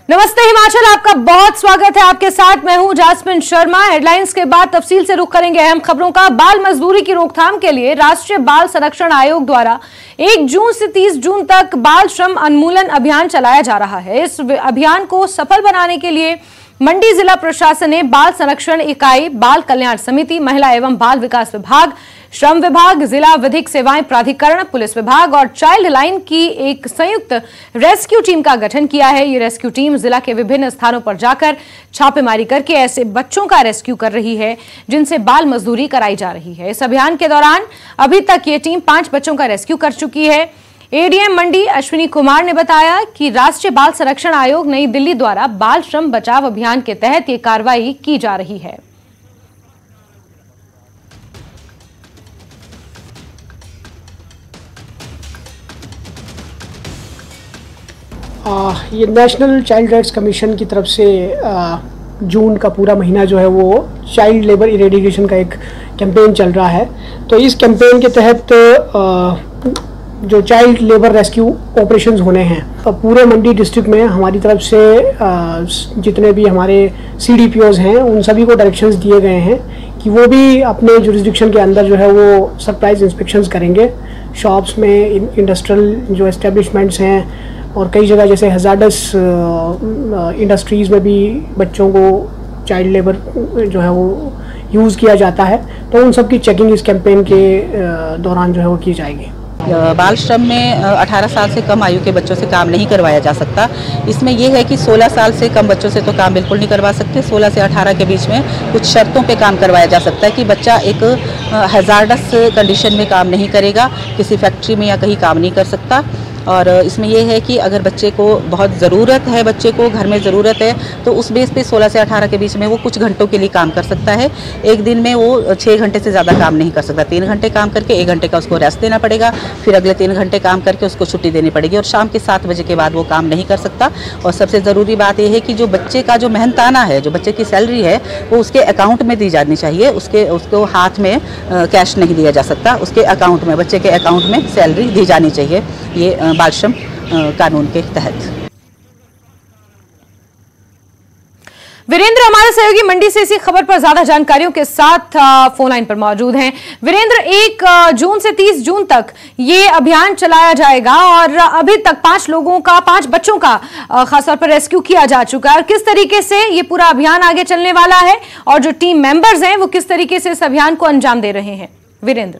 नमस्ते हिमाचल, आपका बहुत स्वागत है। आपके साथ मैं हूं जास्मिन शर्मा। हेडलाइंस के बाद तफसील से रुख करेंगे अहम खबरों का। बाल मजदूरी की रोकथाम के लिए राष्ट्रीय बाल संरक्षण आयोग द्वारा 1 जून से 30 जून तक बाल श्रम उन्मूलन अभियान चलाया जा रहा है। इस अभियान को सफल बनाने के लिए मंडी जिला प्रशासन ने बाल संरक्षण इकाई, बाल कल्याण समिति, महिला एवं बाल विकास विभाग, श्रम विभाग, जिला विधिक सेवाएं प्राधिकरण, पुलिस विभाग और चाइल्ड लाइन की एक संयुक्त रेस्क्यू टीम का गठन किया है। ये रेस्क्यू टीम जिला के विभिन्न स्थानों पर जाकर छापेमारी करके ऐसे बच्चों का रेस्क्यू कर रही है जिनसे बाल मजदूरी कराई जा रही है। इस अभियान के दौरान अभी तक ये टीम 5 बच्चों का रेस्क्यू कर चुकी है। एडीएम मंडी अश्विनी कुमार ने बताया कि राष्ट्रीय बाल संरक्षण आयोग नई दिल्ली द्वारा बाल श्रम बचाव अभियान के तहत ये कार्रवाई की जा रही है। ये नेशनल चाइल्ड राइट्स कमीशन की तरफ से जून का पूरा महीना जो है वो चाइल्ड लेबर इरेडिकेशन का एक कैंपेन चल रहा है। तो इस कैंपेन के तहत जो चाइल्ड लेबर रेस्क्यू ऑपरेशंस होने हैं, तो पूरे मंडी डिस्ट्रिक्ट में हमारी तरफ से जितने भी हमारे CDPOs हैं उन सभी को डायरेक्शंस दिए गए हैं कि वो भी अपने जुरिस्डिक्शन के अंदर जो है वो सरप्राइज इंस्पेक्शंस करेंगे। शॉप्स में, इंडस्ट्रियल जो एस्टेब्लिशमेंट्स हैं और कई जगह जैसे हजार्डस इंडस्ट्रीज़ में भी बच्चों को चाइल्ड लेबर जो है वो यूज़ किया जाता है, तो उन सब की चेकिंग इस कैंपेन के दौरान जो है वो की जाएगी। बाल श्रम में 18 साल से कम आयु के बच्चों से काम नहीं करवाया जा सकता। इसमें यह है कि 16 साल से कम बच्चों से तो काम बिल्कुल नहीं करवा सकते। 16 से 18 के बीच में कुछ शर्तों पे काम करवाया जा सकता है कि बच्चा एक हैजार्डस कंडीशन में काम नहीं करेगा, किसी फैक्ट्री में या कहीं काम नहीं कर सकता। और इसमें यह है कि अगर बच्चे को बहुत ज़रूरत है, बच्चे को घर में ज़रूरत है, तो उस बेस पे 16 से 18 के बीच में वो कुछ घंटों के लिए काम कर सकता है। एक दिन में वो 6 घंटे से ज़्यादा काम नहीं कर सकता। 3 घंटे काम करके 1 घंटे का उसको रेस्ट देना पड़ेगा, फिर अगले 3 घंटे काम करके उसको छुट्टी देनी पड़ेगी और शाम के 7 बजे के बाद वो काम नहीं कर सकता। और सबसे ज़रूरी बात यह है कि जो बच्चे का जो मेहनताना है, जो बच्चे की सैलरी है, वो उसके अकाउंट में दी जानी चाहिए। उसको हाथ में कैश नहीं दिया जा सकता, उसके अकाउंट में, बच्चे के अकाउंट में सैलरी दी जानी चाहिए, ये बाल श्रम कानून के तहत। वीरेंद्र हमारे सहयोगी मंडी से इसी खबर पर ज्यादा जानकारियों के साथ फोन लाइन पर मौजूद हैं। वीरेंद्र, 1 जून से 30 जून तक ये अभियान चलाया जाएगा और अभी तक 5 बच्चों का खासतौर पर रेस्क्यू किया जा चुका है। और किस तरीके से ये पूरा अभियान आगे चलने वाला है और जो टीम मेंबर्स हैं वो किस तरीके से इस अभियान को अंजाम दे रहे हैं? वीरेंद्र,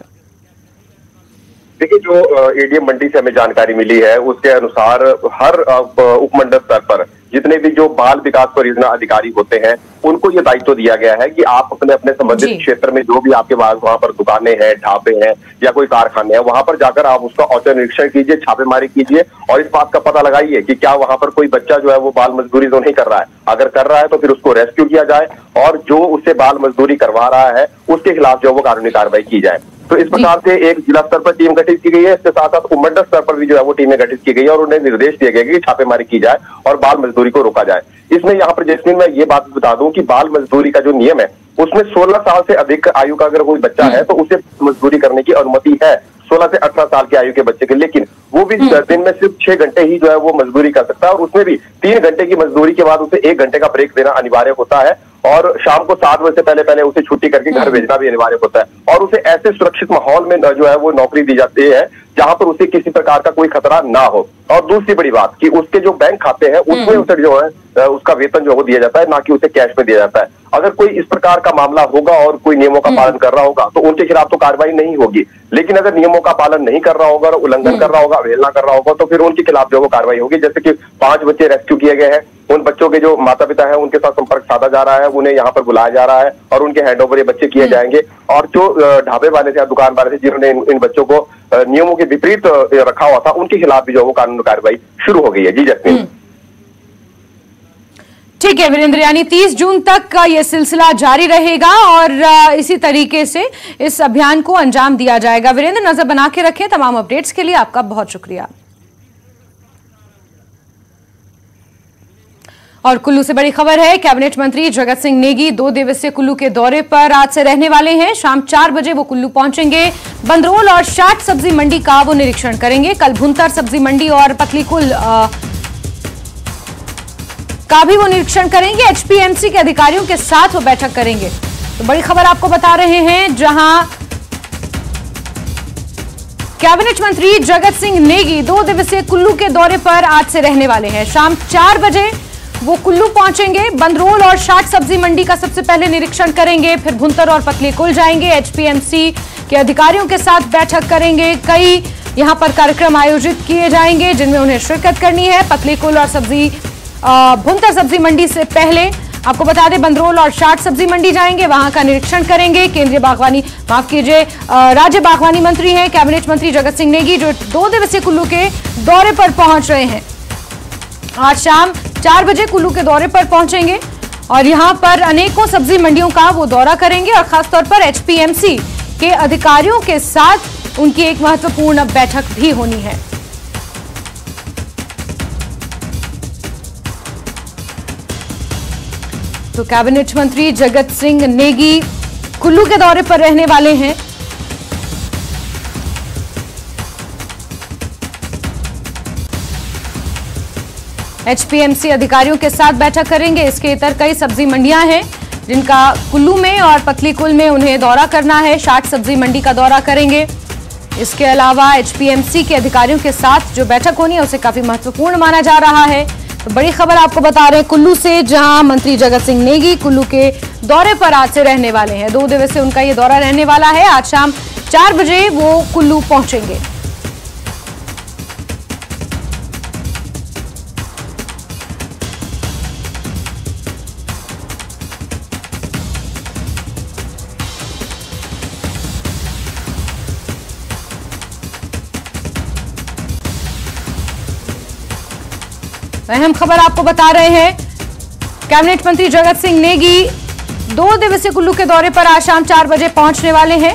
देखिए, जो एडीएम मंडी से हमें जानकारी मिली है उसके अनुसार हर उपमंडल स्तर पर जितने भी जो बाल विकास परियोजना अधिकारी होते हैं उनको ये दायित्व दिया गया है कि आप अपने अपने संबंधित क्षेत्र में जो भी आपके पास वहां पर दुकानें हैं, ढाबे हैं या कोई कारखाने हैं, वहां पर जाकर आप उसका औचक निरीक्षण कीजिए, छापेमारी कीजिए और इस बात का पता लगाइए कि क्या वहां पर कोई बच्चा जो है वो बाल मजदूरी तो नहीं कर रहा है। अगर कर रहा है तो फिर उसको रेस्क्यू किया जाए और जो उससे बाल मजदूरी करवा रहा है उसके खिलाफ जो वो कानूनी कार्रवाई की जाए। तो इस प्रकार से एक जिला स्तर पर टीम गठित की गई है। इसके साथ साथ उपमंडल स्तर पर भी जो है वो टीमें गठित की गई है और उन्हें निर्देश दिए गए कि छापेमारी की जाए और बाल मजदूरी को रोका जाए। इसमें यहाँ पर जैस्मिन मैं ये बात बता दूं कि बाल मजदूरी का जो नियम है उसमें 16 साल से अधिक आयु का अगर कोई बच्चा है तो उसे मजदूरी करने की अनुमति है 16 से 18 साल की आयु के बच्चे के, लेकिन वो भी दिन में सिर्फ 6 घंटे ही जो है वो मजदूरी कर सकता है और उसमें भी 3 घंटे की मजदूरी के बाद उसे 1 घंटे का ब्रेक देना अनिवार्य होता है और शाम को 7 बजे से पहले उसे छुट्टी करके घर भेजना भी अनिवार्य होता है और उसे ऐसे सुरक्षित माहौल में जो है वो नौकरी दी जाती है जहां पर उसे किसी प्रकार का कोई खतरा ना हो। और दूसरी बड़ी बात कि उसके जो बैंक खाते हैं उसमें उसे जो है उसका वेतन जो वो दिया जाता है, ना कि उसे कैश में दिया जाता है। अगर कोई इस प्रकार का मामला होगा और कोई नियमों का पालन कर रहा होगा तो उनके खिलाफ तो कार्रवाई नहीं होगी, लेकिन अगर नियमों का पालन नहीं कर रहा होगा और उल्लंघन कर रहा होगा, अवहेलना कर रहा होगा तो फिर उनके खिलाफ जो वो कार्रवाई होगी। जैसे कि 5 बच्चे रेस्क्यू किए गए हैं, उन बच्चों के जो माता पिता है उनके साथ संपर्क साधा जा रहा है, उन्हें यहाँ पर बुलाया जा रहा है और उनके हैंडओवर ये बच्चे किए जाएंगे। और जो ढाबे वाले थे या दुकान वाले थे जिन्होंने इन बच्चों को नियमों के विपरीत रखा हुआ था उनके खिलाफ भी जो वो कानूनी कार्रवाई शुरू हो गई है। जी जसमीन। ठीक है वीरेंद्र, यानी 30 जून तक का ये सिलसिला जारी रहेगा और इसी तरीके से इस अभियान को अंजाम दिया जाएगा। वीरेंद्र, नजर बना के रखें। तमाम अपडेट्स के लिए आपका बहुत शुक्रिया। और कुल्लू से बड़ी खबर है, कैबिनेट मंत्री जगत सिंह नेगी 2 दिवसीय कुल्लू के दौरे पर आज से रहने वाले हैं। शाम 4 बजे वो कुल्लू पहुंचेंगे। बंदरोल और शाट सब्जी मंडी का वो निरीक्षण करेंगे। कल भुंतर सब्जी मंडी और का भी वो निरीक्षण करेंगे। एचपीएमसी के अधिकारियों के साथ वो बैठक करेंगे। तो बड़ी खबर आपको बता रहे हैं, जहां कैबिनेट मंत्री जगत सिंह नेगी 2 दिवसीय कुल्लू के दौरे पर आज से रहने वाले हैं। शाम 4 बजे वो कुल्लू पहुंचेंगे। बंदरोल और शाट सब्जी मंडी का सबसे पहले निरीक्षण करेंगे, फिर भुंतर और पतलीकुल जाएंगे। एचपीएमसी के अधिकारियों के साथ बैठक करेंगे। कई यहां पर कार्यक्रम आयोजित किए जाएंगे जिनमें उन्हें शिरकत करनी है। पतलीकुल और भुंतर सब्जी मंडी से पहले आपको बता दें, बंदरोल और शाट सब्जी मंडी जाएंगे, वहां का निरीक्षण करेंगे। केंद्रीय बागवानी राज्य बागवानी मंत्री हैं कैबिनेट मंत्री जगत सिंह नेगी, जो 2 दिवसीय कुल्लू के दौरे पर पहुंच रहे हैं। आज शाम 4 बजे कुल्लू के दौरे पर पहुंचेंगे और यहां पर अनेकों सब्जी मंडियों का वो दौरा करेंगे और खासतौर पर एचपीएमसी के अधिकारियों के साथ उनकी एक महत्वपूर्ण बैठक भी होनी है। तो कैबिनेट मंत्री जगत सिंह नेगी कुल्लू के दौरे पर रहने वाले हैं। एचपीएमसी अधिकारियों के साथ बैठक करेंगे। इसके इतर कई सब्जी मंडियां हैं जिनका कुल्लू में और पतलीकुल में उन्हें दौरा करना है। शाट सब्जी मंडी का दौरा करेंगे। इसके अलावा एचपीएमसी के अधिकारियों के साथ जो बैठक होनी है उसे काफी महत्वपूर्ण माना जा रहा है। तो बड़ी खबर आपको बता रहे हैं कुल्लू से, जहां मंत्री जगत सिंह नेगी कुल्लू के दौरे पर आज से रहने वाले हैं। 2 दिवसीय उनका ये दौरा रहने वाला है। आज शाम 4 बजे वो कुल्लू पहुंचेंगे। अहम खबर आपको बता रहे हैं, कैबिनेट मंत्री जगत सिंह नेगी 2 दिवसीय कुल्लू के दौरे पर आज शाम 4 बजे पहुंचने वाले हैं।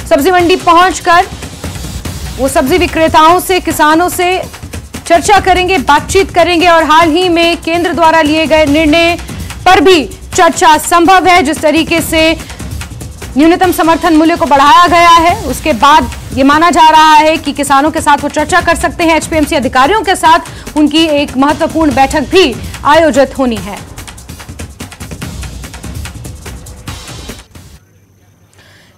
सब्जी मंडी पहुंचकर वो सब्जी विक्रेताओं से, किसानों से चर्चा करेंगे, बातचीत करेंगे और हाल ही में केंद्र द्वारा लिए गए निर्णय पर भी चर्चा संभव है। जिस तरीके से न्यूनतम समर्थन मूल्य को बढ़ाया गया है, उसके बाद ये माना जा रहा है कि किसानों के साथ वो चर्चा कर सकते हैं। एचपीएमसी अधिकारियों के साथ उनकी एक महत्वपूर्ण बैठक भी आयोजित होनी है।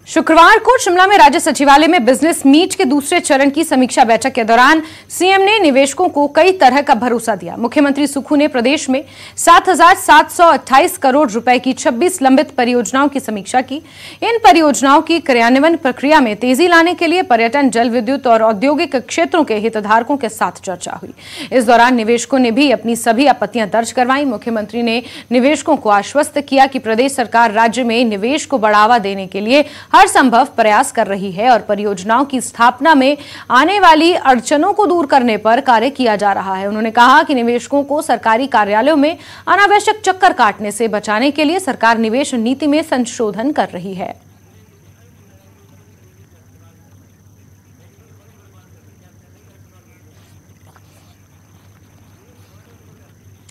शुक्रवार को शिमला में राज्य सचिवालय में बिजनेस मीट के दूसरे चरण की समीक्षा बैठक के दौरान सीएम ने निवेशकों को कई तरह का भरोसा दिया। मुख्यमंत्री सुक्खू ने प्रदेश में 7,728 करोड़ रुपए की 26 लंबित परियोजनाओं की समीक्षा की। इन परियोजनाओं की क्रियान्वयन प्रक्रिया में तेजी लाने के लिए पर्यटन, जल विद्युत और औद्योगिक क्षेत्रों के हितधारकों के साथ चर्चा हुई। इस दौरान निवेशकों ने भी अपनी सभी आपत्तियां दर्ज करवाई। मुख्यमंत्री ने निवेशकों को आश्वस्त किया कि प्रदेश सरकार राज्य में निवेश को बढ़ावा देने के लिए हर संभव प्रयास कर रही है और परियोजनाओं की स्थापना में आने वाली अड़चनों को दूर करने पर कार्य किया जा रहा है। उन्होंने कहा कि निवेशकों को सरकारी कार्यालयों में अनावश्यक चक्कर काटने से बचाने के लिए सरकार निवेश नीति में संशोधन कर रही है।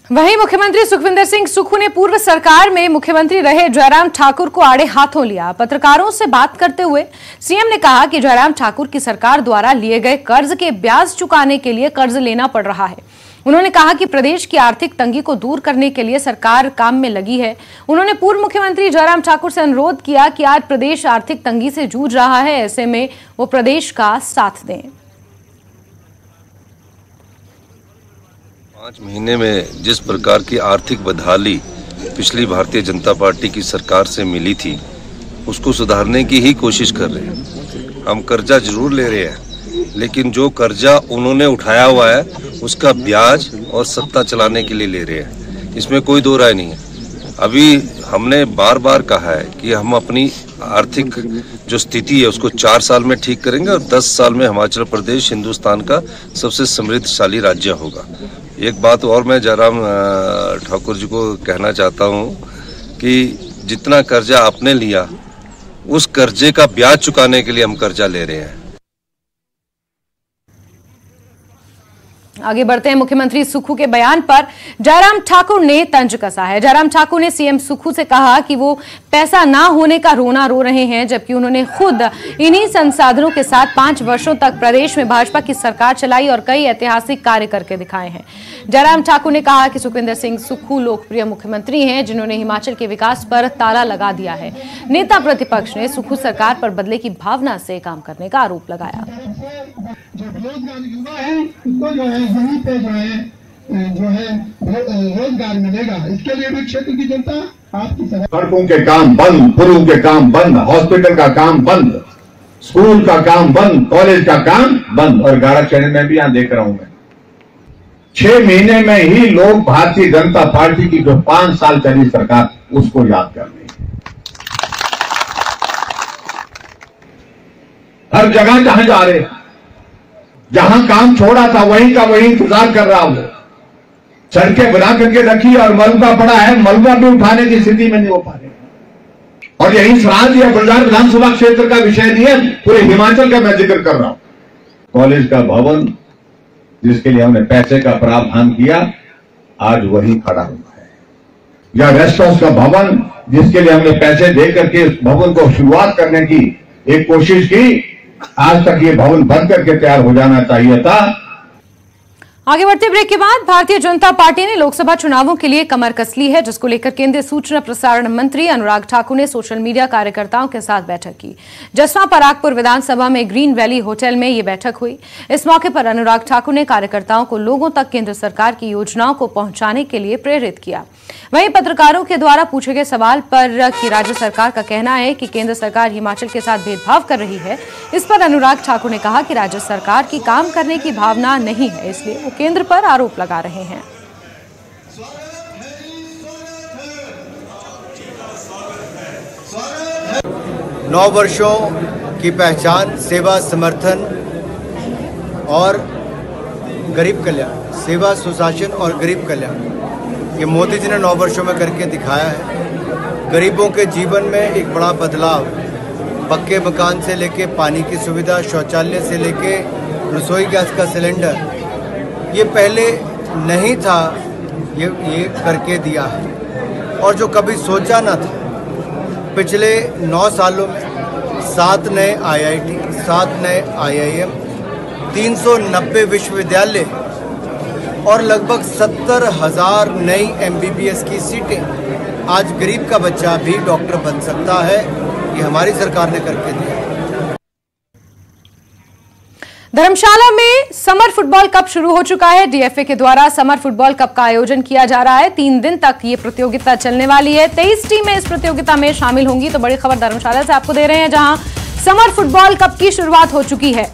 वहीं मुख्यमंत्री सुखविंदर सिंह सुक्खू ने पूर्व सरकार में मुख्यमंत्री रहे जयराम ठाकुर को आड़े हाथों लिया। पत्रकारों से बात करते हुए सीएम ने कहा कि जयराम ठाकुर की सरकार द्वारा लिए गए कर्ज के ब्याज चुकाने के लिए कर्ज लेना पड़ रहा है। उन्होंने कहा कि प्रदेश की आर्थिक तंगी को दूर करने के लिए सरकार काम में लगी है। उन्होंने पूर्व मुख्यमंत्री जयराम ठाकुर से अनुरोध किया कि आज प्रदेश आर्थिक तंगी से जूझ रहा है, ऐसे में वो प्रदेश का साथ दें। 5 महीने में जिस प्रकार की आर्थिक बदहाली पिछली भारतीय जनता पार्टी की सरकार से मिली थी, उसको सुधारने की ही कोशिश कर रहे हैं। हम कर्जा जरूर ले रहे हैं, लेकिन जो कर्जा उन्होंने उठाया हुआ है उसका ब्याज और सत्ता चलाने के लिए ले रहे हैं, इसमें कोई दो राय नहीं है। अभी हमने बार बार कहा है कि हम अपनी आर्थिक जो स्थिति है उसको 4 साल में ठीक करेंगे और 10 साल में हिमाचल प्रदेश हिंदुस्तान का सबसे समृद्धशाली राज्य होगा। एक बात और मैं जयराम ठाकुर जी को कहना चाहता हूं कि जितना कर्जा आपने लिया उस कर्जे का ब्याज चुकाने के लिए हम कर्जा ले रहे हैं। आगे बढ़ते हैं। मुख्यमंत्री सुक्खू के बयान पर जयराम ठाकुर ने तंज कसा है। जयराम ठाकुर ने सीएम सुक्खू से कहा कि वो पैसा ना होने का रोना रो रहे हैं, जबकि उन्होंने खुद इन्हीं संसाधनों के साथ 5 वर्षों तक प्रदेश में भाजपा की सरकार चलाई और कई ऐतिहासिक कार्य करके दिखाए हैं। जयराम ठाकुर ने कहा कि सुखविंदर सिंह सुक्खू लोकप्रिय मुख्यमंत्री हैं, जिन्होंने हिमाचल के विकास पर ताला लगा दिया है। नेता प्रतिपक्ष ने सुक्खू सरकार पर बदले की भावना से काम करने का आरोप लगाया। जो बेरोजगार युवा है उसको जो है यहीं पे जो है रोजगार मिलेगा। इसके लिए भी क्षेत्र की जनता आपकी सड़कों के काम बंद, पुलों के काम बंद, हॉस्पिटल का काम बंद, स्कूल का काम बंद, कॉलेज का काम बंद। और गाड़ाक्षण में भी यहां देख रहा हूं मैं 6 महीने में ही लोग भारतीय जनता पार्टी की जो 5 साल चली सरकार उसको याद कर रहे हैं। हर जगह जहां जा रहे, जहां काम छोड़ा था वहीं का वहीं इंतजार कर रहा हूं। सड़कें बना करके रखी और मलबा पड़ा है, मलबा भी उठाने की स्थिति में नहीं हो पा रहे। और यही सराज या बल्लार विधानसभा क्षेत्र का विषय नहीं है, पूरे हिमाचल का मैं जिक्र कर रहा हूं। कॉलेज का भवन जिसके लिए हमने पैसे का प्रावधान किया आज वही खड़ा हुआ है, या रेस्ट हाउस का भवन जिसके लिए हमने पैसे दे करके इस भवन को शुरुआत करने की एक कोशिश की, आज तक ये भवन बन करके तैयार हो जाना चाहिए था। आगे बढ़ते ब्रेक के बाद भारतीय जनता पार्टी ने लोकसभा चुनावों के लिए कमर कस ली है, जिसको लेकर केंद्रीय सूचना प्रसारण मंत्री अनुराग ठाकुर ने सोशल मीडिया कार्यकर्ताओं के साथ बैठक की। जसवां परागपुर विधानसभा में ग्रीन वैली होटल में ये बैठक हुई। इस मौके पर अनुराग ठाकुर ने कार्यकर्ताओं को लोगों तक केंद्र सरकार की योजनाओं को पहुंचाने के लिए प्रेरित किया। वहीं पत्रकारों के द्वारा पूछे गए सवाल पर कि राज्य सरकार का कहना है कि केंद्र सरकार हिमाचल के साथ भेदभाव कर रही है, इस पर अनुराग ठाकुर ने कहा कि राज्य सरकार की काम करने की भावना नहीं है, इसलिए वो केंद्र पर आरोप लगा रहे हैं। नौ वर्षों की पहचान सेवा, समर्थन और गरीब कल्याण, सेवा, सुशासन और गरीब कल्याण, ये मोदी जी ने 9 वर्षों में करके दिखाया है। गरीबों के जीवन में एक बड़ा बदलाव, पक्के मकान से लेके पानी की सुविधा, शौचालय से लेके रसोई गैस का सिलेंडर, ये पहले नहीं था, ये करके दिया है। और जो कभी सोचा ना था, पिछले 9 सालों में 7 नए IIT, 7 नए IIM, 390 विश्वविद्यालय और लगभग 70,000 नई MBBS की सीटें। आज गरीब का बच्चा भी डॉक्टर बन सकता है, ये हमारी सरकार ने करके दिया। धर्मशाला में समर फुटबॉल कप शुरू हो चुका है। DFA के द्वारा समर फुटबॉल कप का आयोजन किया जा रहा है। 3 दिन तक ये प्रतियोगिता चलने वाली है। 23 टीमें इस प्रतियोगिता में शामिल होंगी। तो बड़ी खबर धर्मशाला से आपको दे रहे हैं, जहां समर फुटबॉल कप की शुरुआत हो चुकी है।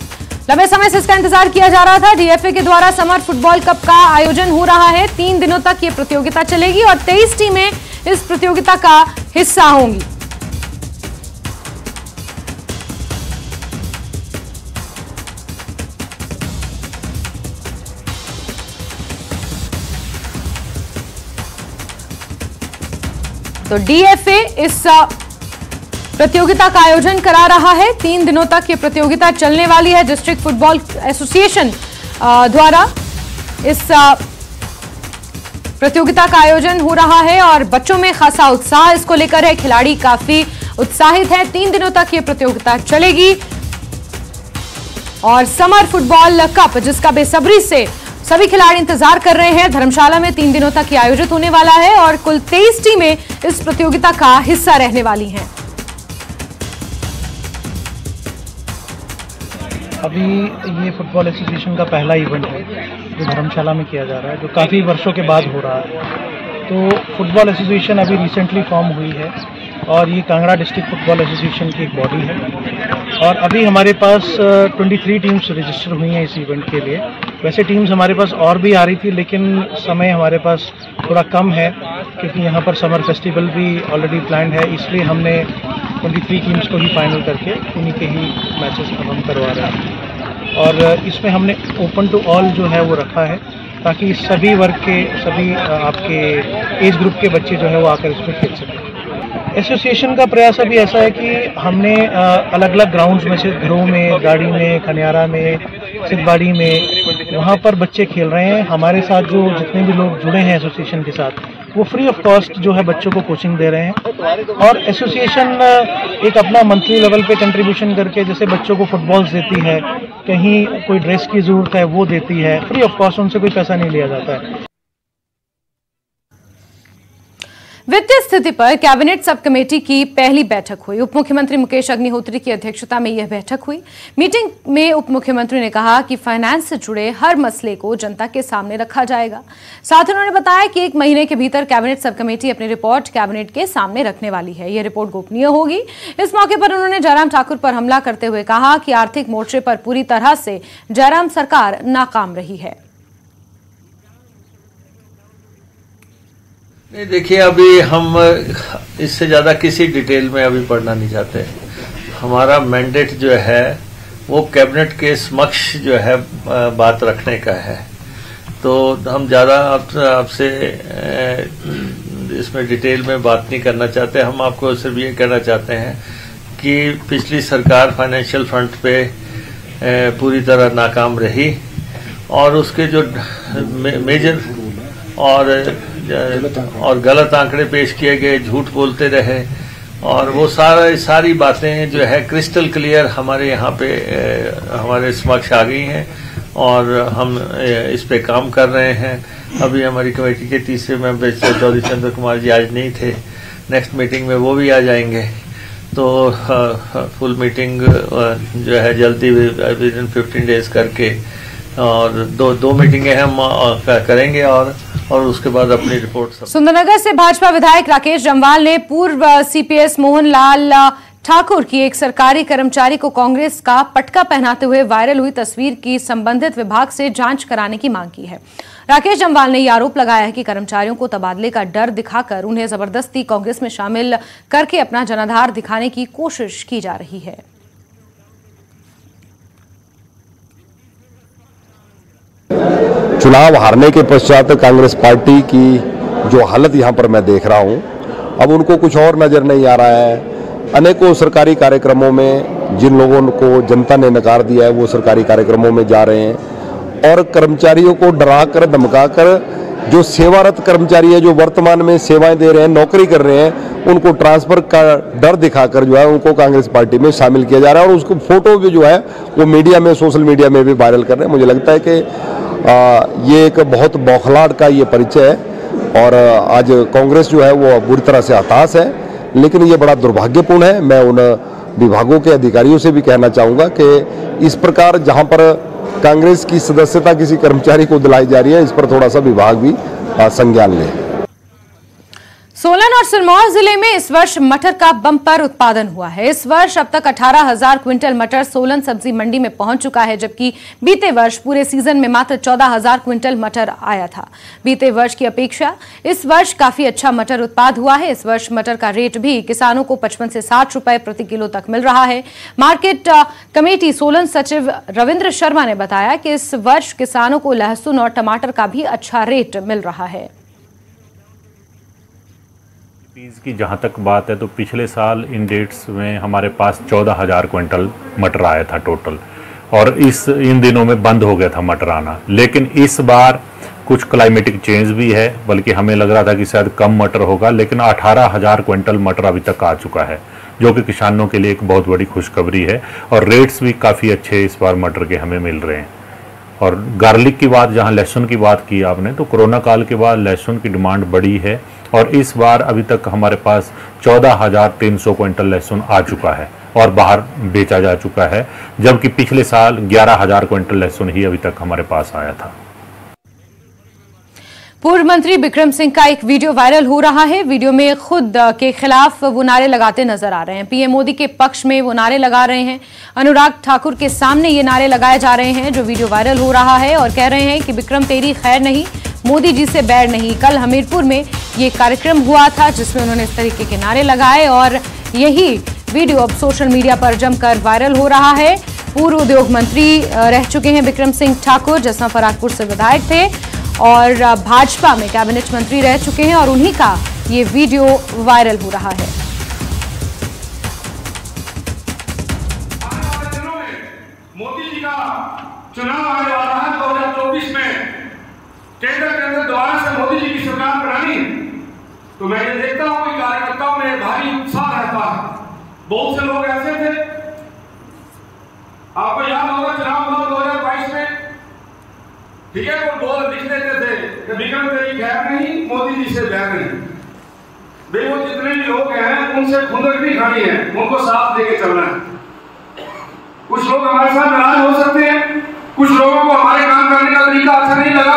लंबे समय से इसका इंतजार किया जा रहा था। DFA के द्वारा समर फुटबॉल कप का आयोजन हो रहा है। 3 दिनों तक ये प्रतियोगिता चलेगी और 23 टीमें इस प्रतियोगिता का हिस्सा होंगी। तो DFA इस प्रतियोगिता का आयोजन करा रहा है। 3 दिनों तक ये प्रतियोगिता चलने वाली है। डिस्ट्रिक्ट फुटबॉल एसोसिएशन द्वारा इस प्रतियोगिता का आयोजन हो रहा है और बच्चों में खासा उत्साह इसको लेकर है। खिलाड़ी काफी उत्साहित हैं। 3 दिनों तक ये प्रतियोगिता चलेगी और समर फुटबॉल कप, जिसका बेसब्री से सभी खिलाड़ी इंतजार कर रहे हैं, धर्मशाला में 3 दिनों तक ये आयोजित होने वाला है और कुल 23 टीमें इस प्रतियोगिता का हिस्सा रहने वाली हैं। अभी ये फुटबॉल एसोसिएशन का पहला इवेंट है जो धर्मशाला में किया जा रहा है, जो काफ़ी वर्षों के बाद हो रहा है। तो फुटबॉल एसोसिएशन अभी रिसेंटली फॉर्म हुई है और ये कांगड़ा डिस्ट्रिक्ट फुटबॉल एसोसिएशन की एक बॉडी है और अभी हमारे पास 23 टीम्स रजिस्टर हुई हैं इस इवेंट के लिए। वैसे टीम्स हमारे पास और भी आ रही थी, लेकिन समय हमारे पास थोड़ा कम है क्योंकि यहाँ पर समर फेस्टिवल भी ऑलरेडी प्लान्ड है, इसलिए हमने 23 टीम्स को ही फाइनल करके उन्हीं के ही मैचेस अब हम करवा रहे हैं। और इसमें हमने ओपन टू ऑल जो है वो रखा है ताकि सभी वर्ग के, सभी आपके एज ग्रुप के बच्चे जो है वो आकर इसमें खेल सकें। एसोसिएशन का प्रयास अभी ऐसा है कि हमने अलग अलग ग्राउंड्स में से घरों में, गाड़ी में, खनियारा में, सिद्धबाड़ी में, वहाँ पर बच्चे खेल रहे हैं। हमारे साथ जो जितने भी लोग जुड़े हैं एसोसिएशन के साथ, वो फ्री ऑफ कॉस्ट जो है बच्चों को कोचिंग दे रहे हैं। और एसोसिएशन एक अपना मंथली लेवल पे कंट्रीब्यूशन करके, जैसे बच्चों को फुटबॉल्स देती है, कहीं कोई ड्रेस की ज़रूरत है वो देती है, फ्री ऑफ कॉस्ट, उनसे कोई पैसा नहीं लिया जाता है। वित्तीय स्थिति पर कैबिनेट सब कमेटी की पहली बैठक हुई। उप मुख्यमंत्री मुकेश अग्निहोत्री की अध्यक्षता में यह बैठक हुई। मीटिंग में उप मुख्यमंत्री ने कहा कि फाइनेंस से जुड़े हर मसले को जनता के सामने रखा जाएगा। साथ ही उन्होंने बताया कि 1 महीने के भीतर कैबिनेट सब कमेटी अपनी रिपोर्ट कैबिनेट के सामने रखने वाली है। यह रिपोर्ट गोपनीय होगी। इस मौके पर उन्होंने जयराम ठाकुर पर हमला करते हुए कहा कि आर्थिक मोर्चे पर पूरी तरह से जयराम सरकार नाकाम रही है। नहीं, देखिए, अभी हम इससे ज़्यादा किसी डिटेल में अभी पढ़ना नहीं चाहते। हमारा मैंडेट जो है वो कैबिनेट के समक्ष जो है बात रखने का है, तो हम ज़्यादा आपसे इसमें डिटेल में बात नहीं करना चाहते। हम आपको सिर्फ ये कहना चाहते हैं कि पिछली सरकार फाइनेंशियल फ्रंट पे पूरी तरह नाकाम रही और उसके जो मेजर और गलत आंकड़े पेश किए गए, झूठ बोलते रहे, और वो सारी बातें जो है क्रिस्टल क्लियर हमारे यहाँ पे हमारे समक्ष आ गई हैं और हम इस पे काम कर रहे हैं। अभी हमारी कमेटी के तीसरे मेंबर चौधरी चंद्र कुमार जी आज नहीं थे, नेक्स्ट मीटिंग में वो भी आ जाएंगे, तो फुल मीटिंग जो है जल्दी विद इन 15 डेज करके, और दो मीटिंगें हम करेंगे और उसके बाद अपनी रिपोर्ट। सुंदरनगर से भाजपा विधायक राकेश जम्वाल ने पूर्व सीपीएस मोहनलाल ठाकुर की एक सरकारी कर्मचारी को कांग्रेस का पटका पहनाते हुए वायरल हुई तस्वीर की संबंधित विभाग से जांच कराने की मांग की है। राकेश जम्वाल ने यह आरोप लगाया है कि कर्मचारियों को तबादले का डर दिखाकर उन्हें जबरदस्ती कांग्रेस में शामिल करके अपना जनाधार दिखाने की कोशिश की जा रही है। चुनाव हारने के पश्चात कांग्रेस पार्टी की जो हालत यहाँ पर मैं देख रहा हूँ, अब उनको कुछ और नज़र नहीं आ रहा है। अनेकों सरकारी कार्यक्रमों में जिन लोगों को जनता ने नकार दिया है, वो सरकारी कार्यक्रमों में जा रहे हैं और कर्मचारियों को डराकर धमकाकर, जो सेवारत कर्मचारी है, जो वर्तमान में सेवाएं दे रहे हैं, नौकरी कर रहे हैं, उनको ट्रांसफर का डर दिखाकर जो है उनको कांग्रेस पार्टी में शामिल किया जा रहा है और उसको फोटो भी जो है वो मीडिया में, सोशल मीडिया में भी वायरल कर रहे हैं। मुझे लगता है कि ये एक बहुत बौखलाहट का ये परिचय है और आज कांग्रेस जो है वो बुरी तरह से हताश है, लेकिन ये बड़ा दुर्भाग्यपूर्ण है। मैं उन विभागों के अधिकारियों से भी कहना चाहूँगा कि इस प्रकार जहाँ पर कांग्रेस की सदस्यता किसी कर्मचारी को दिलाई जा रही है, इस पर थोड़ा सा विभाग भी संज्ञान ले। सोलन और सिरमौर जिले में इस वर्ष मटर का बम्पर उत्पादन हुआ है। इस वर्ष अब तक 18,000 क्विंटल मटर सोलन सब्जी मंडी में पहुंच चुका है, जबकि बीते वर्ष पूरे सीजन में मात्र 14,000 क्विंटल मटर आया था। बीते वर्ष की अपेक्षा इस वर्ष काफी अच्छा मटर उत्पाद हुआ है। इस वर्ष मटर का रेट भी किसानों को 55 से 60 रुपए प्रति किलो तक मिल रहा है। मार्केट कमेटी सोलन सचिव रविंद्र शर्मा ने बताया कि इस वर्ष किसानों को लहसुन और टमाटर का भी अच्छा रेट मिल रहा है। पीस की जहाँ तक बात है तो पिछले साल इन डेट्स में हमारे पास 14,000 क्विंटल मटर आया था टोटल, और इन दिनों में बंद हो गया था मटर आना। लेकिन इस बार कुछ क्लाइमेटिक चेंज भी है, बल्कि हमें लग रहा था कि शायद कम मटर होगा, लेकिन 18,000 क्विंटल मटर अभी तक आ चुका है, जो कि किसानों के लिए एक बहुत बड़ी खुशखबरी है। और रेट्स भी काफ़ी अच्छे इस बार मटर के हमें मिल रहे हैं। और गार्लिक की बात, जहां लहसुन की बात की आपने, तो कोरोना काल के बाद लहसुन की डिमांड बढ़ी है और इस बार अभी तक हमारे पास 14,300 क्विंटल लहसुन आ चुका है और बाहर बेचा जा चुका है, जबकि पिछले साल 11,000 क्विंटल लहसुन ही अभी तक हमारे पास आया था। पूर्व मंत्री बिक्रम सिंह का एक वीडियो वायरल हो रहा है। वीडियो में खुद के खिलाफ वो नारे लगाते नजर आ रहे हैं। पीएम मोदी के पक्ष में वो नारे लगा रहे हैं। अनुराग ठाकुर के सामने ये नारे लगाए जा रहे हैं जो वीडियो वायरल हो रहा है, और कह रहे हैं कि बिक्रम तेरी खैर नहीं, मोदी जी से बैर नहीं। कल हमीरपुर में ये कार्यक्रम हुआ था जिसमें उन्होंने इस तरीके के नारे लगाए और यही वीडियो अब सोशल मीडिया पर जमकर वायरल हो रहा है। पूर्व उद्योग मंत्री रह चुके हैं बिक्रम सिंह ठाकुर, जसवा परागपुर से विधायक थे और भाजपा में कैबिनेट मंत्री रह चुके हैं, और उन्हीं का ये वीडियो वायरल हो रहा है। मोदी जी का चुनाव आने वाला है 2024 में, केंद्र के अंदर दोबारा से मोदी जी की सरकार बनानी, तो मैं ये देखता हूं कि कार्यकर्ताओं में भारी उत्साह रहता है। बहुत से लोग ऐसे थे, आपको याद होगा चुनाव हुआ 2022 में, ठीक है, वो बोल लिख देते थे कि विक्रम तेरी खैर नहीं, मोदी जी से बैर नहीं। वे वो जितने भी लोग हैं उनसे खुंदक नहीं खानी है, उनको साथ देके चलना है। कुछ लोग हमारे साथ नाराज हो सकते हैं, कुछ लोगों को हमारे काम करने का तरीका अच्छा नहीं लगा,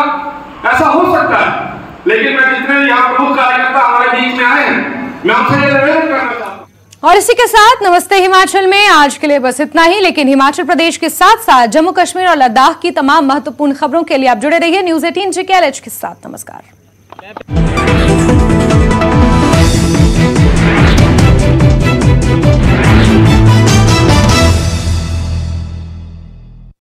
ऐसा हो सकता है, लेकिन मैं जितने यहाँ प्रमुख कार्यकर्ता हमारे बीच में आए हैं, मैं उनसे ये निवेदन करना चाहता हूँ। और इसी के साथ नमस्ते हिमाचल में आज के लिए बस इतना ही, लेकिन हिमाचल प्रदेश के साथ साथ जम्मू कश्मीर और लद्दाख की तमाम महत्वपूर्ण खबरों के लिए आप जुड़े रहिए न्यूज़ 18 JKLH के साथ। नमस्कार।